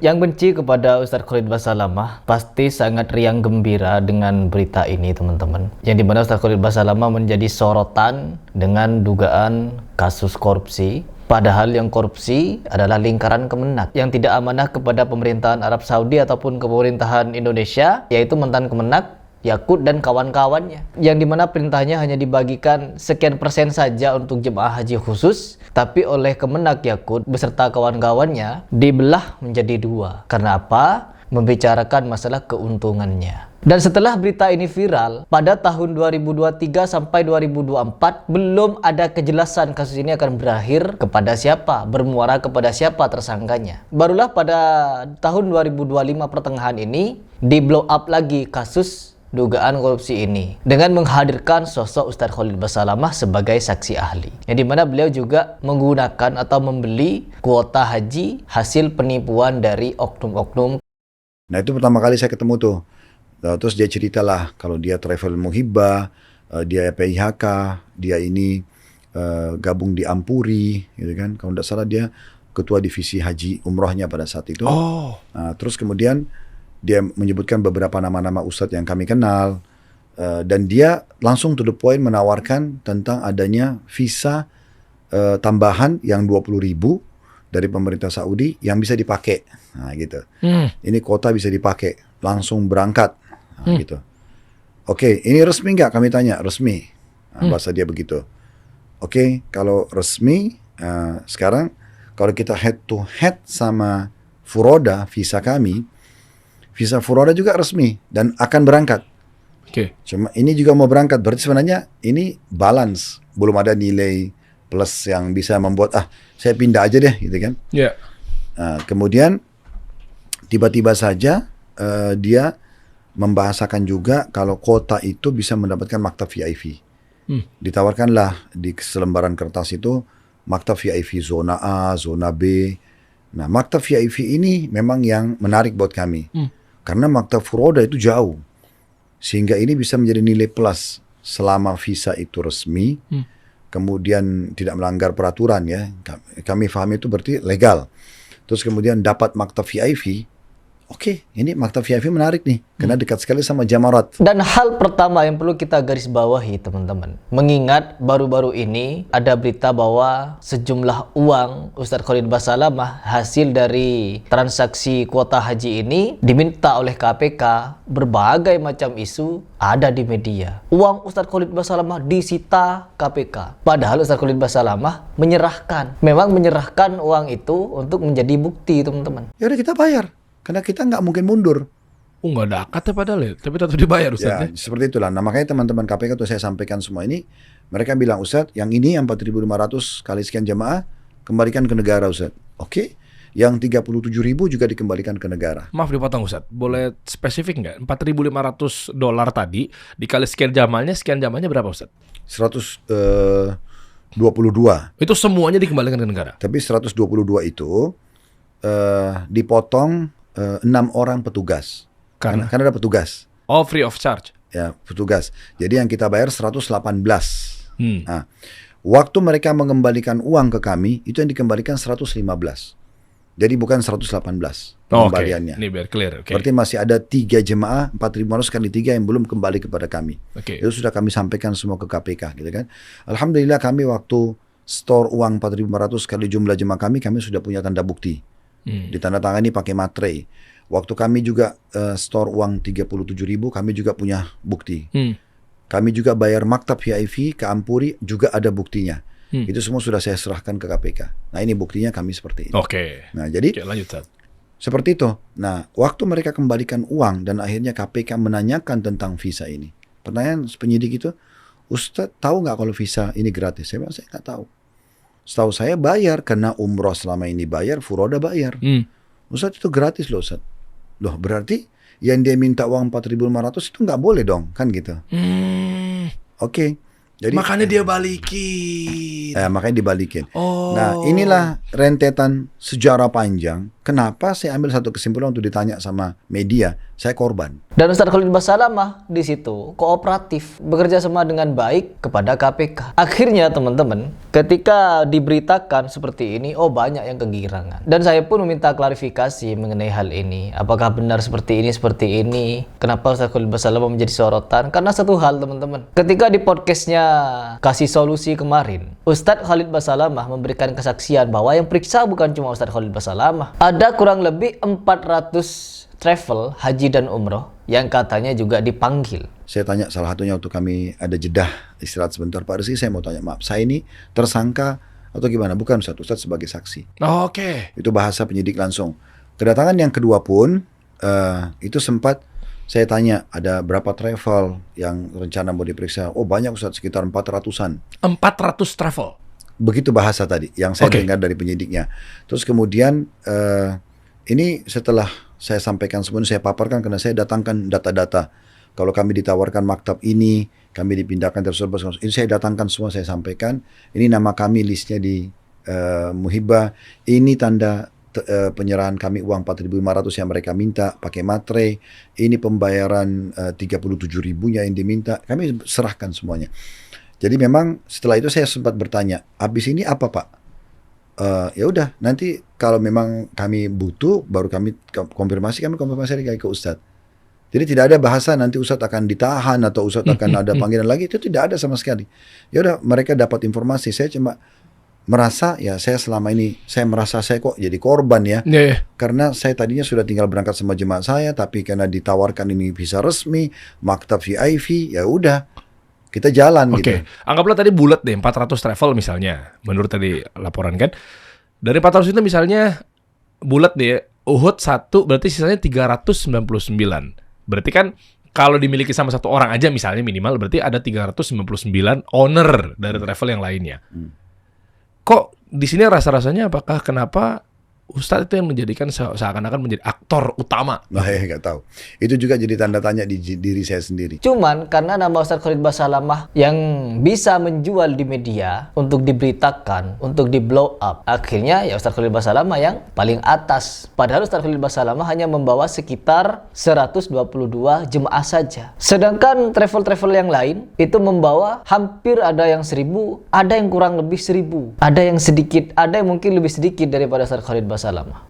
Yang benci kepada Ustadz Khalid Basalamah pasti sangat riang gembira dengan berita ini, teman-teman. Yang dimana Ustadz Khalid Basalamah menjadi sorotan dengan dugaan kasus korupsi. Padahal yang korupsi adalah lingkaran Kemenak yang tidak amanah kepada pemerintahan Arab Saudi ataupun ke pemerintahan Indonesia, yaitu mantan Kemenak, Yakut dan kawan-kawannya, yang dimana perintahnya hanya dibagikan sekian persen saja untuk jemaah haji khusus, tapi oleh Kemenak Yakut beserta kawan-kawannya dibelah menjadi dua. Karena apa? Membicarakan masalah keuntungannya. Dan setelah berita ini viral pada tahun 2023 sampai 2024, belum ada kejelasan kasus ini akan berakhir kepada siapa, bermuara kepada siapa tersangkanya. Barulah pada tahun 2025 pertengahan ini di blow up lagi kasus dugaan korupsi ini dengan menghadirkan sosok Ustadz Khalid Basalamah sebagai saksi ahli, yang dimana beliau juga menggunakan atau membeli kuota haji hasil penipuan dari oknum-oknum. Nah itu pertama kali saya ketemu tuh. Terus dia ceritalah kalau dia travel muhibah, dia PIHK, dia ini gabung di Ampuri, gitu kan. Kalau tidak salah dia ketua divisi haji umrohnya pada saat itu. Nah, terus kemudian dia menyebutkan beberapa nama-nama ustadz yang kami kenal, dan dia langsung to the point menawarkan tentang adanya visa tambahan yang 20.000 dari pemerintah Saudi yang bisa dipakai. Nah gitu. Ini kuota bisa dipakai, langsung berangkat. Nah, gitu. Oke, ini resmi nggak? Kami tanya, resmi. Nah, bahasa dia begitu. Oke, kalau resmi, sekarang kalau kita head to head sama Furoda, visa kami, visa Furoda juga resmi dan akan berangkat. Cuma ini juga mau berangkat, berarti sebenarnya ini balance, belum ada nilai plus yang bisa membuat saya pindah aja deh, gitu kan? Kemudian tiba-tiba saja dia membahasakan juga kalau kota itu bisa mendapatkan maktab VIP. Ditawarkanlah di selembaran kertas itu maktab VIP zona A, zona B. Nah, maktab VIP ini memang yang menarik buat kami. Karena maktab Furoda itu jauh. Sehingga ini bisa menjadi nilai plus selama visa itu resmi. Kemudian tidak melanggar peraturan ya. Kami pahami itu berarti legal. Terus kemudian dapat maktab VIP. Oke, ini maktab VIP menarik nih, karena dekat sekali sama Jamarat. Dan hal pertama yang perlu kita garis bawahi, teman-teman, mengingat baru-baru ini ada berita bahwa sejumlah uang Ustadz Khalid Basalamah hasil dari transaksi kuota haji ini diminta oleh KPK, berbagai macam isu ada di media. Uang Ustadz Khalid Basalamah disita KPK. Padahal Ustadz Khalid Basalamah memang menyerahkan uang itu untuk menjadi bukti, teman-teman. Ya udah kita bayar. Karena kita nggak mungkin mundur. Nggak ada akadnya padahal ya, tapi tetap dibayar Ustaz. Ya, seperti itulah. Nah makanya teman-teman KPK tuh saya sampaikan semua ini, mereka bilang Ustaz, yang ini yang 4.500 kali sekian jamaah, kembalikan ke negara Ustaz. Oke, yang 37.000 juga dikembalikan ke negara. Maaf dipotong Ustaz, boleh spesifik nggak? $4.500 tadi, dikali sekian jamalnya berapa Ustaz? 122. Itu semuanya dikembalikan ke negara? Tapi 122 itu dipotong 6 orang petugas. Karena ada petugas. Oh, free of charge. Ya, petugas. Jadi yang kita bayar 118. Nah, waktu mereka mengembalikan uang ke kami, itu yang dikembalikan 115. Jadi bukan 118 pengembaliannya. Ini biar clear. Berarti masih ada 3 jemaah, 4.500 kali 3 yang belum kembali kepada kami. Itu sudah kami sampaikan semua ke KPK, gitu kan. Alhamdulillah kami waktu store uang 4.500 kali jumlah jemaah kami sudah punya tanda bukti. Ditandatangani pakai materai. Waktu kami juga store uang 37.000, kami juga punya bukti. Kami juga bayar maktab VIP ke Ampuri, juga ada buktinya. Itu semua sudah saya serahkan ke KPK. Nah ini buktinya kami seperti ini. Nah jadi lanjut, seperti itu. Nah waktu mereka kembalikan uang dan akhirnya KPK menanyakan tentang visa ini. Pertanyaan penyidik itu, Ustadz tahu nggak kalau visa ini gratis? Saya bilang saya nggak tahu. Setahu saya bayar, karena umroh selama ini bayar, Furoda bayar. Ustadz itu gratis loh Ustadz. Loh berarti yang dia minta uang 4.500 itu nggak boleh dong, kan gitu. Oke. Jadi makanya dia balikin. Makanya dibalikin. Nah inilah rentetan sejarah panjang Kenapa saya ambil satu kesimpulan untuk ditanya sama media, saya korban. Dan Ustadz Khalid Basalamah di situ kooperatif, bekerja sama dengan baik kepada KPK. Akhirnya teman-teman, ketika diberitakan seperti ini, oh banyak yang kegirangan. Dan saya pun meminta klarifikasi mengenai hal ini. Apakah benar seperti ini? Kenapa Ustadz Khalid Basalamah menjadi sorotan? Karena satu hal teman-teman, ketika di podcastnya Kasih Solusi kemarin, Ustadz Khalid Basalamah memberikan kesaksian bahwa yang periksa bukan cuma Ustadz Khalid Basalamah. Ada kurang lebih 400 travel, haji dan umroh yang katanya juga dipanggil. Saya tanya salah satunya waktu kami ada jedah istirahat sebentar, Pak Rizky, saya mau tanya, maaf, saya ini tersangka atau gimana? Bukan Ustadz sebagai saksi. Oke. Itu bahasa penyidik langsung. Kedatangan yang kedua pun, itu sempat saya tanya, ada berapa travel yang rencana mau diperiksa? Oh banyak Ustadz, sekitar 400-an. 400 travel. Begitu bahasa tadi yang saya dengar dari penyidiknya. Terus kemudian ini setelah saya sampaikan semuanya, saya paparkan karena saya datangkan data-data. Kalau kami ditawarkan maktab ini, kami dipindahkan tersebut, ini saya datangkan semua, saya sampaikan. Ini nama kami listnya di Muhibah. Ini tanda penyerahan kami uang 4.500 yang mereka minta pakai matre. Ini pembayaran 37.000-nya yang diminta. Kami serahkan semuanya. Jadi memang setelah itu saya sempat bertanya, habis ini apa Pak? Ya udah, nanti kalau memang kami butuh, baru kami konfirmasi lagi ke Ustadz. Jadi tidak ada bahasa nanti Ustadz akan ditahan atau Ustadz akan ada panggilan lagi, itu tidak ada sama sekali. Ya udah, mereka dapat informasi. Saya cuma merasa, ya saya selama ini, saya merasa saya kok jadi korban ya. Karena saya tadinya sudah tinggal berangkat sama jemaah saya, tapi karena ditawarkan ini visa resmi, maktab VIP, ya udah. Kita jalan gitu. Anggaplah tadi bulat deh 400 travel misalnya. Menurut tadi laporan kan. Dari 400 itu misalnya bulat deh Uhud 1 berarti sisanya 399. Berarti kan kalau dimiliki sama satu orang aja misalnya minimal berarti ada 399 owner dari travel yang lainnya. Kok di sini rasa-rasanya apakah kenapa Ustadz itu yang menjadikan seakan-akan menjadi aktor utama? Nah, ya nggak tahu. Itu juga jadi tanda tanya di diri saya sendiri. Cuman karena nama Ustadz Khalid Basalamah yang bisa menjual di media untuk diberitakan, untuk di blow up, akhirnya ya Ustadz Khalid Basalamah yang paling atas. Padahal Ustadz Khalid Basalamah hanya membawa sekitar 122 jemaah saja. Sedangkan travel-travel yang lain itu membawa hampir ada yang 1.000, ada yang kurang lebih 1.000, ada yang sedikit, ada yang mungkin lebih sedikit daripada Ustadz Khalid Basalamah.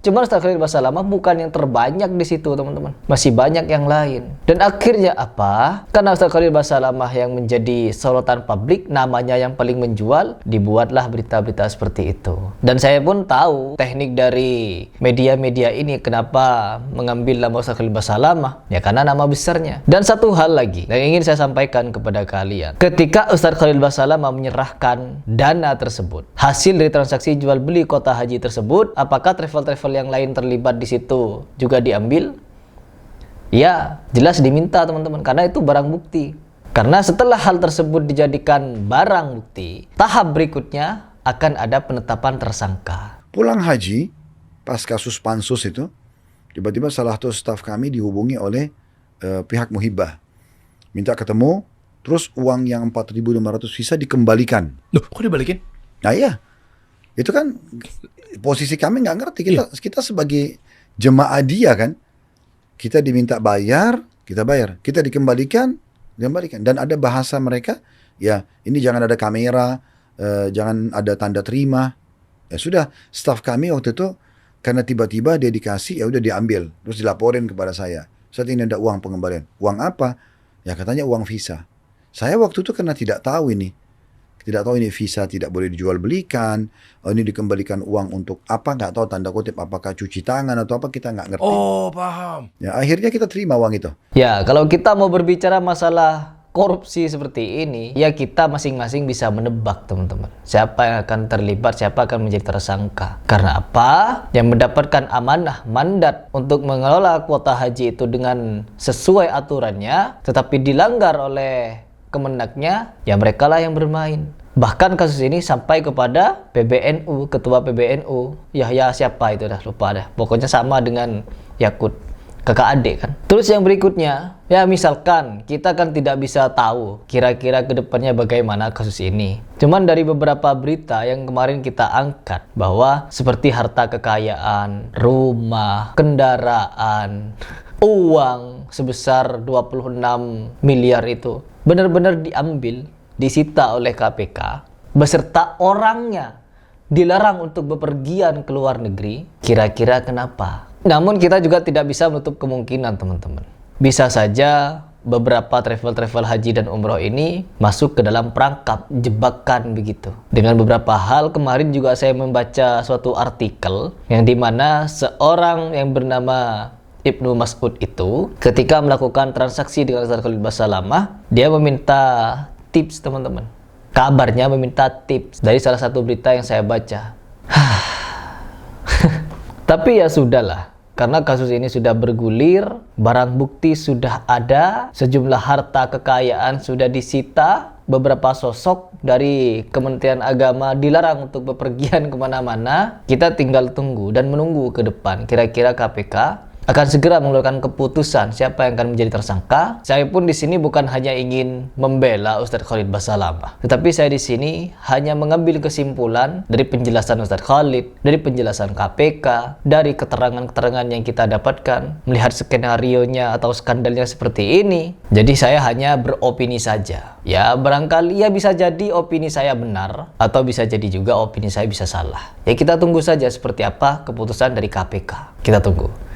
Cuman Ustadz Khalid Basalamah bukan yang terbanyak di situ teman-teman, masih banyak yang lain. Dan akhirnya apa? Karena Ustadz Khalid Basalamah yang menjadi sorotan publik, namanya yang paling menjual, dibuatlah berita-berita seperti itu. Dan saya pun tahu teknik dari media-media ini kenapa mengambil nama Ustadz Khalid Basalamah, ya karena nama besarnya. Dan satu hal lagi yang ingin saya sampaikan kepada kalian, ketika Ustadz Khalid Basalamah menyerahkan dana tersebut, hasil dari transaksi jual beli kota haji tersebut, apakah travel-travel yang lain terlibat di situ juga diambil? Ya, jelas diminta teman-teman, karena itu barang bukti. Karena setelah hal tersebut dijadikan barang bukti, tahap berikutnya akan ada penetapan tersangka. Pulang haji, pas kasus pansus itu, tiba-tiba salah satu staf kami dihubungi oleh pihak Muhibah. Minta ketemu, terus uang yang 4.500 visa dikembalikan. Loh, kok dibalikin? Nah iya, itu kan posisi kami nggak ngerti. Kita sebagai jemaah dia kan, kita diminta bayar, kita bayar. Kita dikembalikan. Dan ada bahasa mereka, ya ini jangan ada kamera, jangan ada tanda terima. Ya sudah, staf kami waktu itu karena tiba-tiba dia dikasih, ya udah diambil, terus dilaporin kepada saya. Saat ini ada uang pengembalian. Uang apa? Ya katanya uang visa. Saya waktu itu karena tidak tahu ini visa tidak boleh dijual belikan, ini dikembalikan uang untuk apa, nggak tahu tanda kutip, apakah cuci tangan atau apa, kita nggak ngerti. Oh, paham. Ya akhirnya kita terima uang itu. Ya, kalau kita mau berbicara masalah korupsi seperti ini, ya kita masing-masing bisa menebak teman-teman, siapa yang akan terlibat, siapa akan menjadi tersangka. Karena apa? Yang mendapatkan amanah, mandat untuk mengelola kuota haji itu dengan sesuai aturannya, tetapi dilanggar oleh Kemenaknya, ya mereka lah yang bermain. Bahkan kasus ini sampai kepada PBNU, ketua PBNU, Yahya siapa itu dah lupa dah. Pokoknya sama dengan Yakut. kakak adik kan. Terus yang berikutnya, ya misalkan kita kan tidak bisa tahu kira-kira kedepannya bagaimana kasus ini. Cuman dari beberapa berita yang kemarin kita angkat bahwa seperti harta kekayaan, rumah, kendaraan, uang sebesar 26 miliar itu benar-benar diambil, disita oleh KPK beserta orangnya, dilarang untuk bepergian ke luar negeri. Kira-kira kenapa? Namun kita juga tidak bisa menutup kemungkinan teman-teman. Bisa saja beberapa travel haji dan umroh ini masuk ke dalam perangkap jebakan begitu. Dengan beberapa hal, kemarin juga saya membaca suatu artikel yang dimana seorang yang bernama Ibnu Mas'ud itu ketika melakukan transaksi dengan Ustaz Khalid Basalamah, dia meminta tips teman-teman. Kabarnya meminta tips dari salah satu berita yang saya baca. Tapi ya sudahlah. Karena kasus ini sudah bergulir, barang bukti sudah ada, sejumlah harta kekayaan sudah disita, beberapa sosok dari Kementerian Agama dilarang untuk bepergian kemana-mana. Kita tinggal tunggu dan menunggu ke depan. Kira-kira KPK akan segera mengeluarkan keputusan siapa yang akan menjadi tersangka. Saya pun di sini bukan hanya ingin membela Ustaz Khalid Basalamah, tetapi saya di sini hanya mengambil kesimpulan dari penjelasan Ustaz Khalid, dari penjelasan KPK, dari keterangan-keterangan yang kita dapatkan, melihat skenario-nya atau skandalnya seperti ini. Jadi saya hanya beropini saja. Ya barangkali ya bisa jadi opini saya benar, atau bisa jadi juga opini saya bisa salah. Ya kita tunggu saja seperti apa keputusan dari KPK. Kita tunggu.